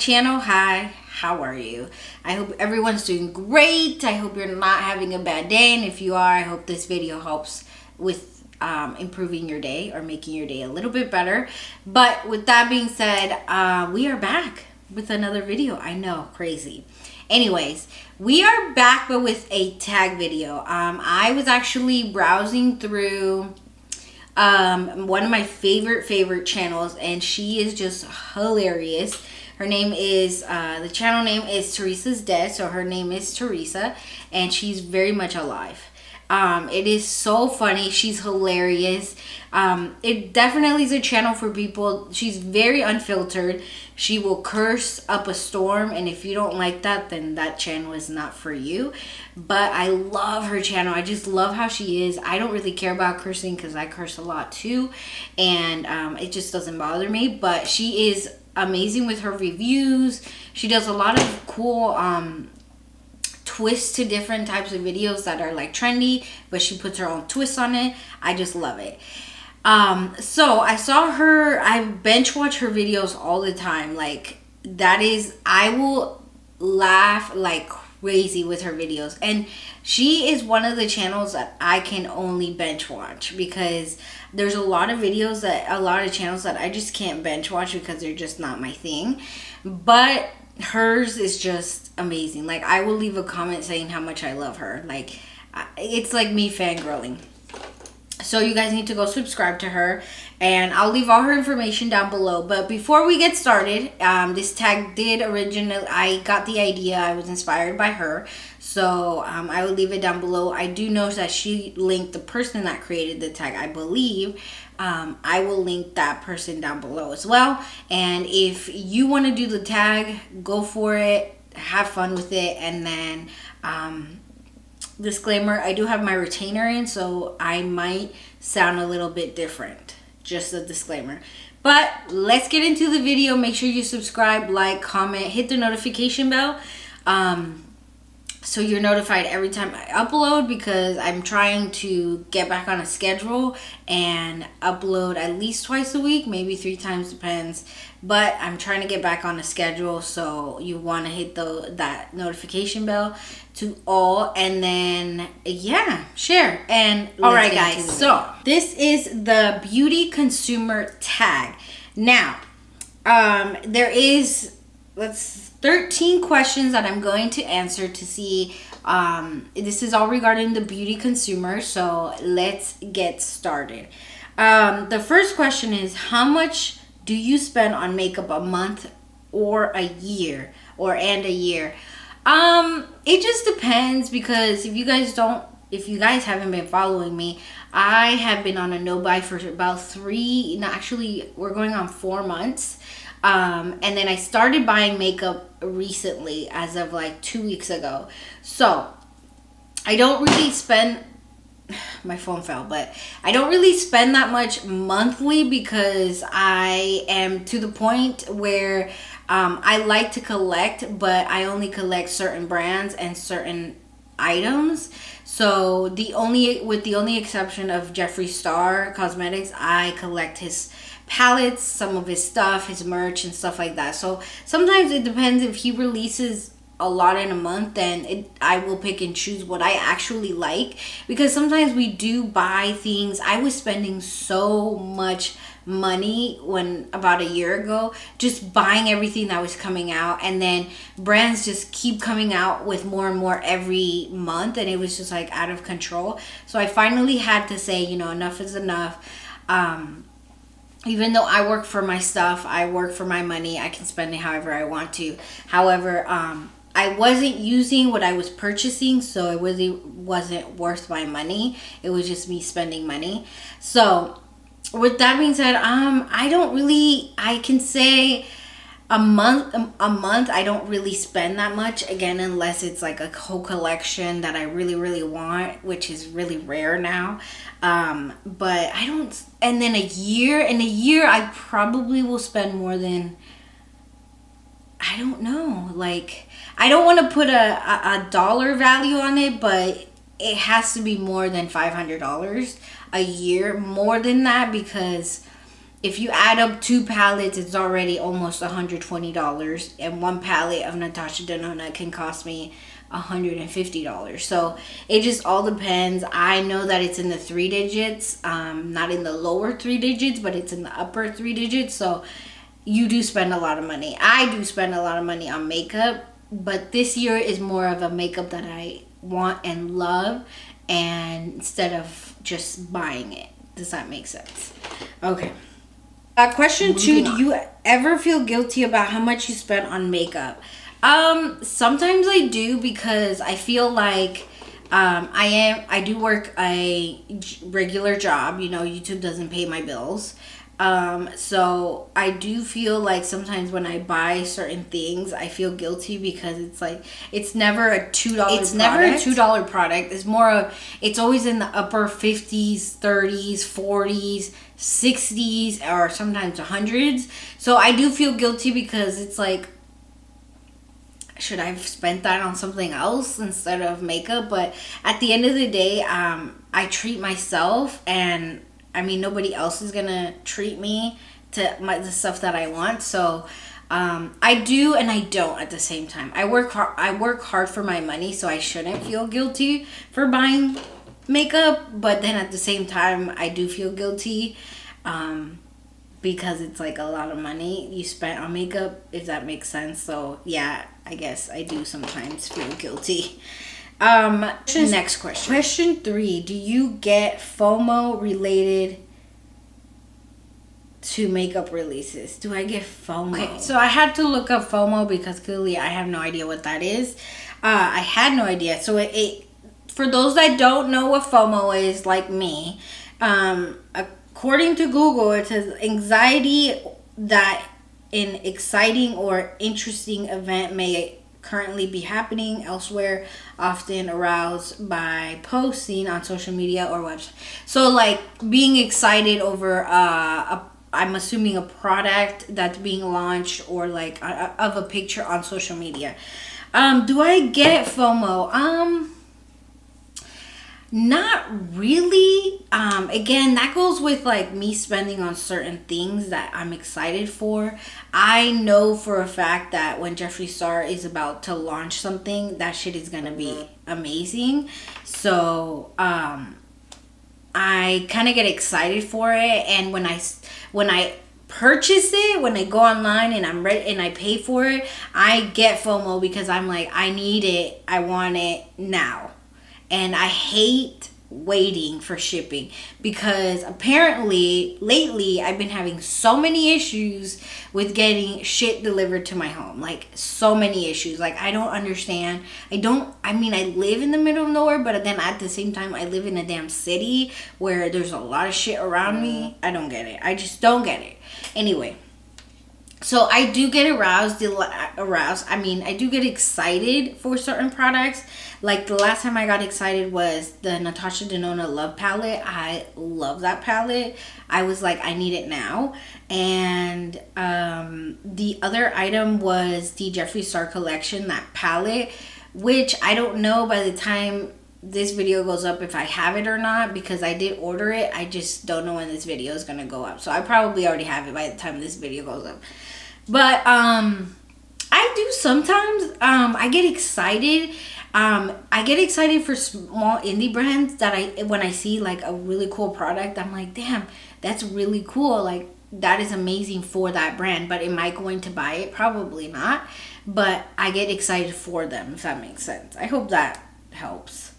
channel. Hi, how are you? I hope everyone's doing great. I hope you're not having a bad day, and if you are, I hope this video helps with improving your day or making your day a little bit better. But with that being said, we are back with another video. I know, crazy. Anyways, we are back but with a tag video. I was actually browsing through one of my favorite channels, and she is just hilarious. Her name is the channel name is Teresa's Dead, so her name is Teresa, and she's very much alive. It is so funny. She's hilarious. It definitely is a channel for people. She's very unfiltered. She will curse up a storm, and if you don't like that, then that channel is not for you. But I love her channel. I just love how she is. I don't really care about cursing because I curse a lot too, and it just doesn't bother me. But she is amazing with her reviews. She does a lot of cool twists to different types of videos that are like trendy, but she puts her own twist on it. I just love it. So I saw her, I bench watch her videos all the time. Like, that is, I will laugh like crazy with her videos, and she is one of the channels that I can only bench watch because there's a lot of videos that, a lot of channels that I just can't bench watch because they're just not my thing. But hers is just amazing. Like, I will leave a comment saying how much I love her. Like, it's like me fangirling. So you guys need to go subscribe to her, and I'll leave all her information down below. But before we get started, this tag did originally, I got the idea, I was inspired by her, so I will leave it down below. I do know that she linked the person that created the tag, I believe. I will link that person down below as well, and if you want to do the tag, go for it, have fun with it. And then disclaimer, I do have my retainer in, so I might sound a little bit different. Just a disclaimer. But let's get into the video. Make sure you subscribe, like, comment, hit the notification bell, so you're notified every time I upload, because I'm trying to get back on a schedule and upload at least twice a week, maybe 3 times, depends. But I'm trying to get back on a schedule, so you want to hit that notification bell to all, and then yeah, share. And all right guys, so this is the beauty consumer tag. Now there is 13 questions that I'm going to answer to see. This is all regarding the beauty consumer, so let's get started. The first question is, how much do you spend on makeup a month or a year, and a year? It just depends, because if you guys haven't been following me, I have been on a no buy for about we're going on 4 months. And then I started buying makeup recently, as of like 2 weeks ago. So I don't really spend, my phone fell, but I don't really spend that much monthly, because I am to the point where I like to collect, but I only collect certain brands and certain items. So with the only exception of Jeffree Star Cosmetics, I collect his palettes, some of his stuff, his merch and stuff like that. So sometimes it depends. If he releases a lot in a month, then I will pick and choose what I actually like, because sometimes we do buy things. I was spending so much money about a year ago, just buying everything that was coming out, and then brands just keep coming out with more and more every month, and it was just like out of control. So I finally had to say, enough is enough. Even though I work for my stuff, I work for my money, I can spend it however I want to. However, I wasn't using what I was purchasing, so it really wasn't worth my money. It was just me spending money. So with that being said, I can say a month I don't really spend that much, again, unless it's like a whole collection that I really want, which is really rare now. But I don't. And then in a year I probably will spend more than, I don't know, like, I don't want to put a dollar value on it, but it has to be more than $500 a year, more than that, because if you add up 2 palettes, it's already almost $120, and 1 palette of Natasha Denona can cost me $150. So it just all depends. I know that it's in the 3 digits, not in the lower 3 digits, but it's in the upper 3 digits. So you do spend a lot of money. I do spend a lot of money on makeup, but this year is more of a makeup that I want and love, and instead of just buying it. Does that make sense? Okay. Question 2, do you ever feel guilty about how much you spent on makeup? Sometimes I do, because I feel like I do work a regular job. You know, YouTube doesn't pay my bills. So I do feel like sometimes when I buy certain things, I feel guilty, because it's like, it's never a $2 product. It's never a $2 product. It's more of, it's always in the upper 50s, 30s, 40s, 60s, or sometimes 100s. So I do feel guilty, because it's like, should I have spent that on something else instead of makeup? But at the end of the day, I treat myself, and I mean, nobody else is gonna treat me to the stuff that I want. So I do and I don't at the same time. I work hard for my money, so I shouldn't feel guilty for buying makeup. But then at the same time, I do feel guilty, because it's like a lot of money you spent on makeup, if that makes sense. So yeah, I guess I do sometimes feel guilty. Next question. Question 3. Do you get FOMO related to makeup releases? Do I get FOMO? Okay, so I had to look up FOMO, because clearly I have no idea what that is. I had no idea. So it for those that don't know what FOMO is, like me, according to Google, it says anxiety that an exciting or interesting event may currently be happening elsewhere, often aroused by posts seen on social media or websites. So like being excited over I'm assuming a product that's being launched, or like of a picture on social media. Do I get FOMO? Not really. Again, that goes with like me spending on certain things that I'm excited for. I know for a fact that when Jeffree Star is about to launch something, that shit is gonna be amazing. So I kind of get excited for it, and when I purchase it, when I go online and I'm ready and I pay for it, I get FOMO, because I'm like, I need it, I want it now. And I hate waiting for shipping, because apparently lately I've been having so many issues with getting shit delivered to my home. Like, so many issues. Like, I don't understand. I mean, I live in the middle of nowhere, but then at the same time I live in a damn city where there's a lot of shit around me. I don't get it. I just don't get it. Anyway, so I do get aroused. I mean, I do get excited for certain products. Like the last time I got excited was the Natasha Denona Love Palette. I love that palette. I was like, I need it now. And the other item was the Jeffree Star collection, that palette, which I don't know by the time this video goes up if I have it or not, because I did order it. I just don't know when this video is going to go up. So I probably already have it by the time this video goes up. But I do sometimes. I get excited. I get excited for small indie brands that when I see like a really cool product, I'm like, damn, that's really cool. Like, that is amazing for that brand. But am I going to buy it? Probably not. But I get excited for them, if that makes sense. I hope that helps.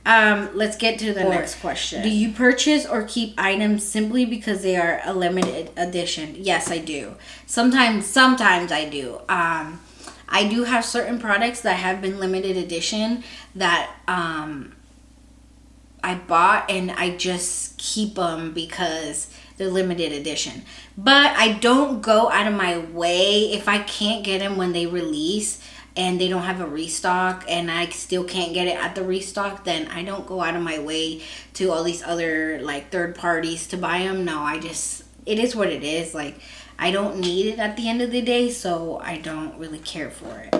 Let's get to the next question. Do you purchase or keep items simply because they are a limited edition? Yes, I do. Sometimes I do. I do have certain products that have been limited edition that I bought, and I just keep them because they're limited edition. But I don't go out of my way if I can't get them when they release and they don't have a restock and I still can't get it at the restock, then I don't go out of my way to all these other like third parties to buy them. No, it is what it is. Like, I don't need it at the end of the day, so I don't really care for it.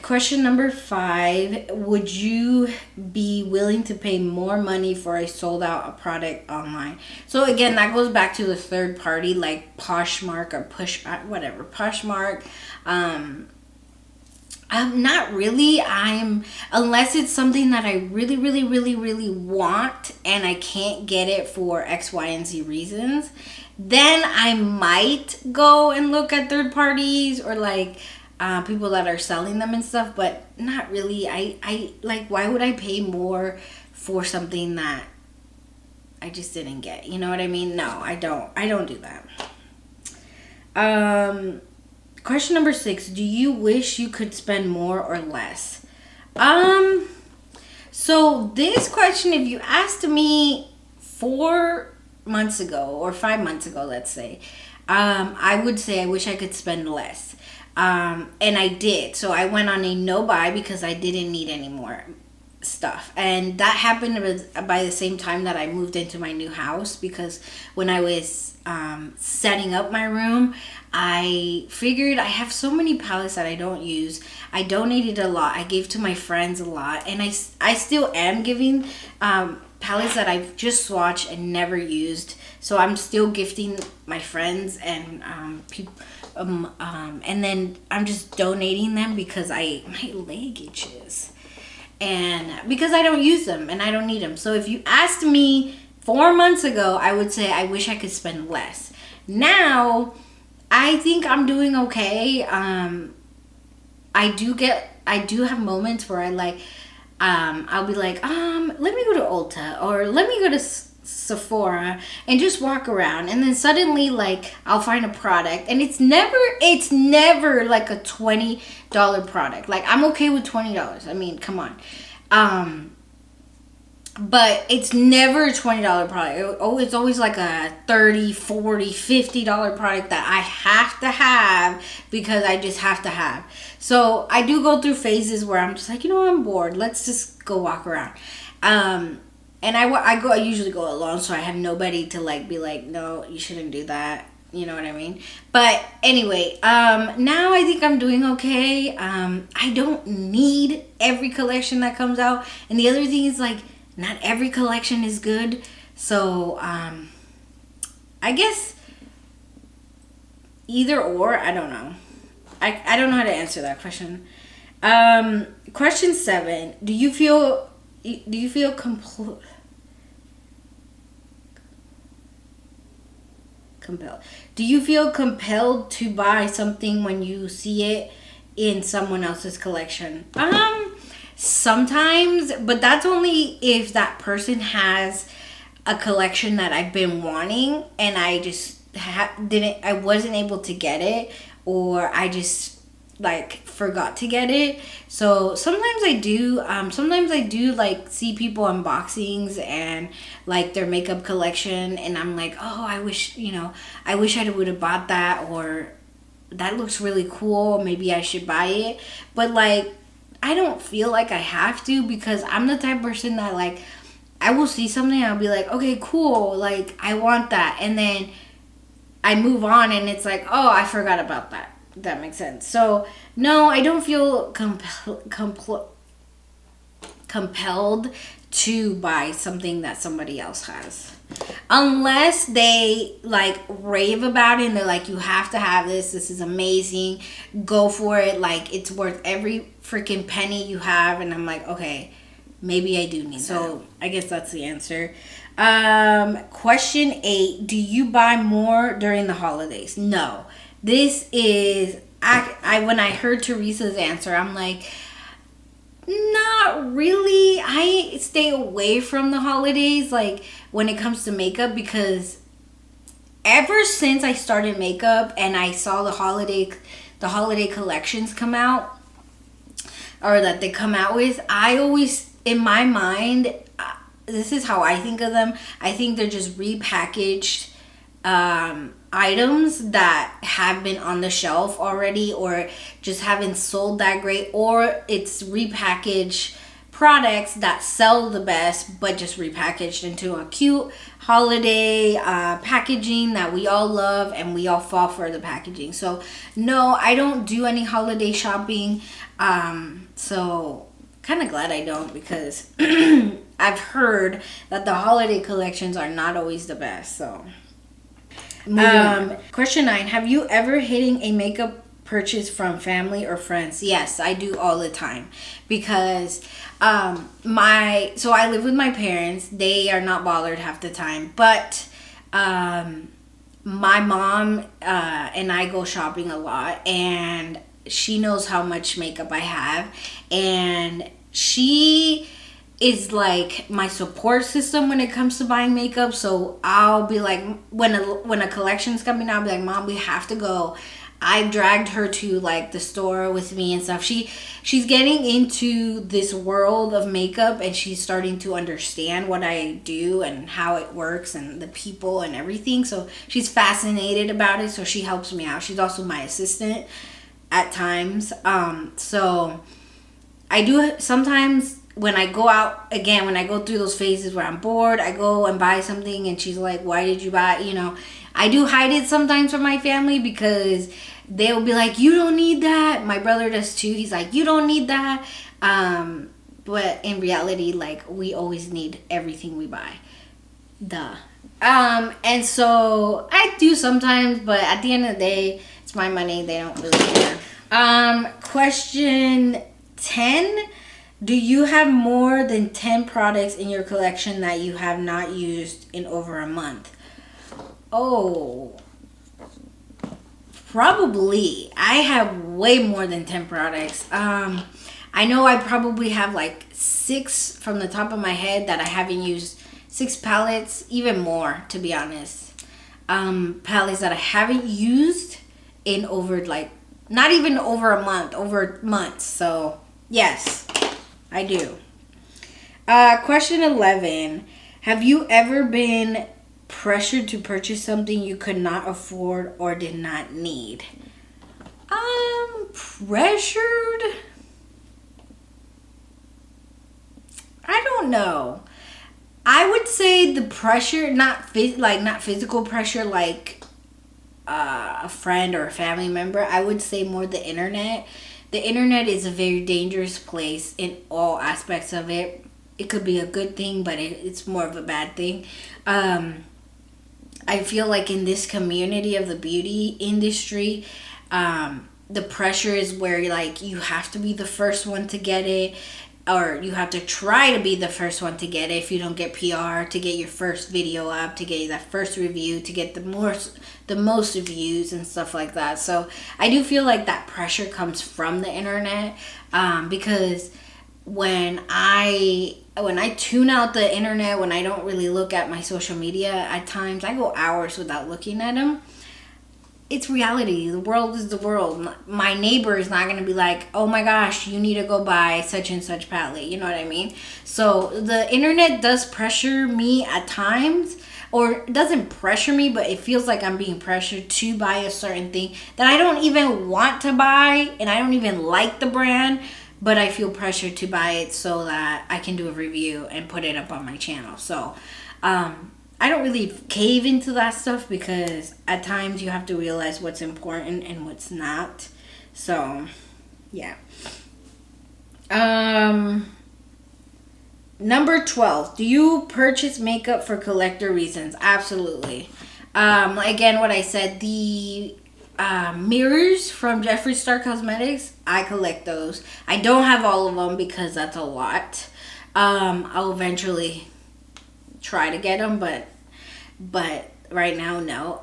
Question number 5. Would you be willing to pay more money for a sold out product online? So again, that goes back to the third party, like Poshmark or whatever, Poshmark. I'm not really. Unless it's something that I really, really, really, really want and I can't get it for X, Y, and Z reasons, then I might go and look at third parties or like people that are selling them and stuff, but not really. I like, why would I pay more for something that I just didn't get? You know what I mean? No, I don't do that. Question number 6. Do you wish you could spend more or less? So this question, if you asked me 4 months ago or 5 months ago, let's say, I would say I wish I could spend less. And I did. So I went on a no buy because I didn't need any more stuff, and that happened by the same time that I moved into my new house, because when I was setting up my room, I figured I have so many palettes that I don't use. I donated a lot. I gave to my friends a lot, and I still am giving palettes that I've just swatched and never used. So I'm still gifting my friends and people, and then I'm just donating them because my leg itches. And because I don't use them and I don't need them. So if you asked me 4 months ago, I would say I wish I could spend less. Now, I think I'm doing okay. I do have moments where I'll be like, let me go to Ulta or let me go to Sephora and just walk around, and then suddenly like I'll find a product, and it's never like a $20 product. Like, I'm okay with $20. I mean, come on. But it's never a $20 product. It's always like a $30, $40, $50 product that I have to have because I just have to have. So I do go through phases where I'm just like, I'm bored. Let's just go walk around. And I usually go alone, so I have nobody to like be like, no, you shouldn't do that. You know what I mean? But anyway, now I think I'm doing okay. I don't need every collection that comes out. And the other thing is, like, not every collection is good. So I guess either or, I don't know. I don't know how to answer that question. Question 7. Do you feel compelled? Do you feel compelled to buy something when you see it in someone else's collection? Sometimes, but that's only if that person has a collection that I've been wanting and I just I wasn't able to get it, or I just like forgot to get it. So sometimes I do like see people unboxings and like their makeup collection, and I'm like, oh, I wish I would have bought that, or that looks really cool, maybe I should buy it. But like, I don't feel like I have to, because I'm the type of person that like, I will see something and I'll be like, okay, cool, like I want that, and then I move on and it's like, oh, I forgot about that. That makes sense. So no, I don't feel compelled to buy something that somebody else has, unless they like rave about it and they're like, you have to have this is amazing, go for it, like it's worth every freaking penny you have. And I'm like, okay, maybe I do need that. So I guess that's the answer. Question 8. Do you buy more during the holidays? No. This is, when I heard Teresa's answer, I'm like, not really. I stay away from the holidays, like when it comes to makeup, because ever since I started makeup and I saw the holiday collections come out, or that they come out with, I always, in my mind, this is how I think of them. I think they're just repackaged items that have been on the shelf already, or just haven't sold that great, or it's repackaged products that sell the best, but just repackaged into a cute holiday packaging that we all love, and we all fall for the packaging. So no, I don't do any holiday shopping. So kind of glad I don't, because I've heard that the holiday collections are not always the best. So question 9, have you ever hidden a makeup purchase from family or friends? Yes, I do all the time, because so I live with my parents. They are not bothered half the time, but my mom and I go shopping a lot, and she knows how much makeup I have, and she is like my support system when it comes to buying makeup. So I'll be like, when a collection's coming out, I'll be like, Mom, we have to go. I've dragged her to like the store with me and stuff. She's getting into this world of makeup, and she's starting to understand what I do and how it works and the people and everything. So she's fascinated about it. So she helps me out. She's also my assistant at times. So I do sometimes when I go out, again, when I go through those phases where I'm bored, I go and buy something, and she's like, why did you buy, I do hide it sometimes from my family, because they'll be like, you don't need that. My brother does too. He's like, you don't need that. But in reality, like, we always need everything we buy. Duh. And so I do sometimes, but at the end of the day, it's my money. They don't really care. Question 10. Do you have more than 10 products in your collection that you have not used in over a month? Oh, probably. I have way more than 10 products. I know I probably have like 6 from the top of my head that I haven't used. 6 palettes, even more, to be honest. Palettes that I haven't used in over, like, not even over a month, over months. So, yes, I do. Question 11. Have you ever been pressured to purchase something you could not afford or did not need? Pressured? I don't know. I would say the pressure, not physical pressure, like a friend or a family member. I would say more the internet. The internet is a very dangerous place in all aspects of it. It could be a good thing, but it's more of a bad thing. I feel like in this community of the beauty industry, the pressure is where, like, you have to be the first one to get it, or you have to try to be the first one to get it. If you don't get PR, to get your first video up, to get that first review, to get the most views and stuff like that. So I do feel like that pressure comes from the internet, because when I tune out the internet, when I don't really look at my social media, at times I go hours without looking at them. It's reality. The world is the world. My neighbor is not going to be like, oh my gosh, you need to go buy such and such palette. You know what I mean? So the internet does pressure me at times, or it doesn't pressure me, but it feels like I'm being pressured to buy a certain thing that I don't even want to buy, and I don't even like the brand, but I feel pressured to buy it so that I can do a review and put it up on my channel. So I don't really cave into that stuff, because at times you have to realize what's important and what's not. So, yeah. Number 12. Do you purchase makeup for collector reasons? Absolutely. Again, what I said, the mirrors from Jeffree Star Cosmetics, I collect those. I don't have all of them because that's a lot. I'll eventually try to get them, but right now, no.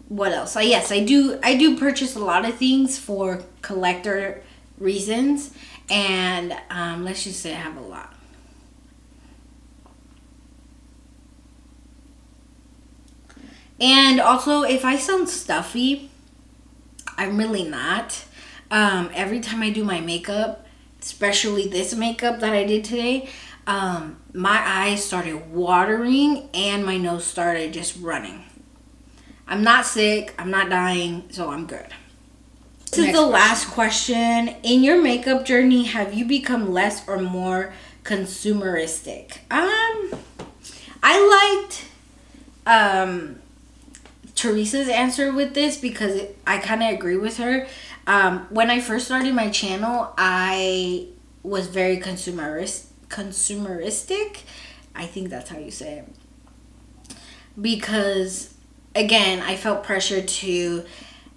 What else? Yes, I do purchase a lot of things for collector reasons, and let's just say I have a lot. And also, if I sound stuffy, I'm really not. Every time I do my makeup, especially this makeup that I did today, my eyes started watering and my nose started just running. I'm not sick, I'm not dying, so I'm good. This is the last question. In your makeup journey, have you become less or more consumeristic? I liked Teresa's answer with this because I kind of agree with her. When I first started my channel, I was very consumeristic. I think that's how you say it. Because, again, I felt pressure to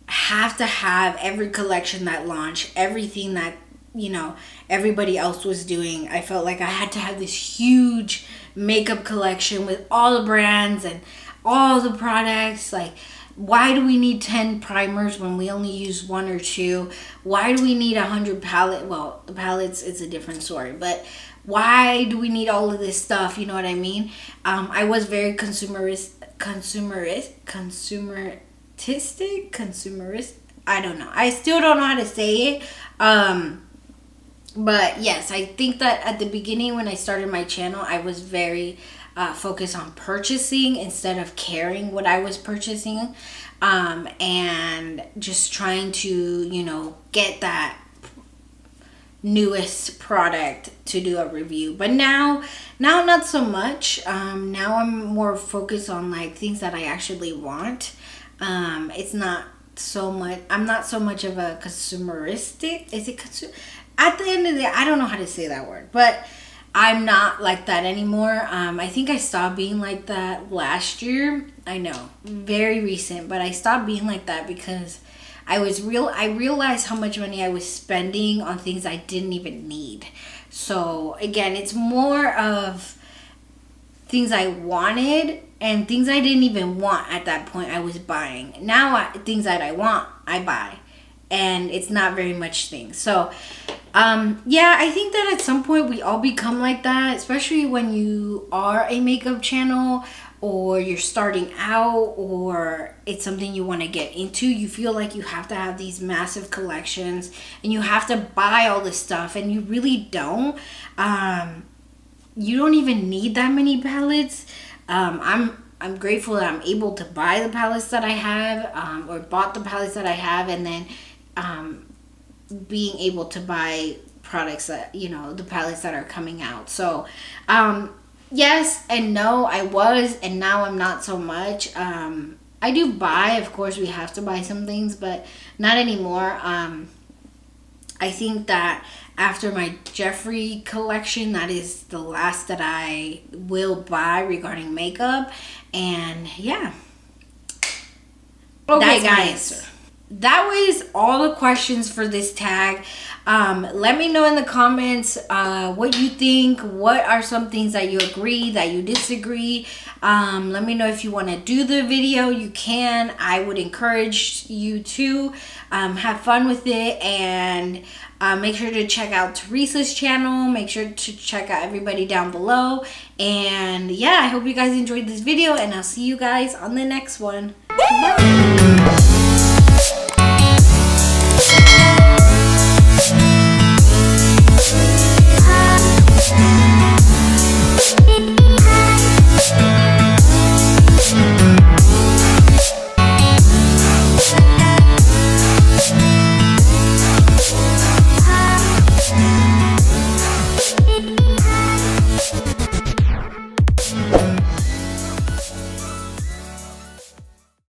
have every collection that launched, everything that, you know, everybody else was doing. I felt like I had to have this huge makeup collection with all the brands and all the products. Like, why do we need 10 primers when we only use 1 or 2? Why do we need 100 palettes? Well, the palettes, it's a different story, but why do we need all of this stuff? You know what I mean? I was very consumerist. I don't know. I still don't know how to say it. But yes, I think that at the beginning when I started my channel, I was very focused on purchasing instead of caring what I was purchasing, and just trying to, you know, get that newest product to do a review. But now not so much. Now I'm more focused on like things that I actually want. It's not so much, I'm not so much of a consumeristic, at the end of the day, I don't know how to say that word, but I'm not like that anymore. I think I stopped being like that last year. I know, very recent, but I stopped being like that because I realized how much money I was spending on things I didn't even need. So again, it's more of things I wanted and things I didn't even want at that point I was buying. Now things that I want, I buy. And it's not very much things. So yeah, I think that at some point we all become like that, especially when you are a makeup channel or you're starting out or it's something you want to get into. You feel like you have to have these massive collections and you have to buy all this stuff, and you really don't. You don't even need that many palettes. I'm grateful that I'm able to buy the palettes that I have, or bought the palettes that I have, and then being able to buy products that, you know, the palettes that are coming out. So yes and no, I was, and now I'm not so much. I do buy, of course we have to buy some things, but not anymore. I think that after my Jeffree collection, that is the last that I will buy regarding makeup. And yeah. Okay, guys. That was all the questions for this tag. Let me know in the comments what you think. What are some things that you agree, that you disagree? Let me know if you want to do the video. You can. I would encourage you to have fun with it, and make sure to check out Teresa's channel. Make sure to check out everybody down below. And yeah, I hope you guys enjoyed this video, and I'll see you guys on the next one. Bye.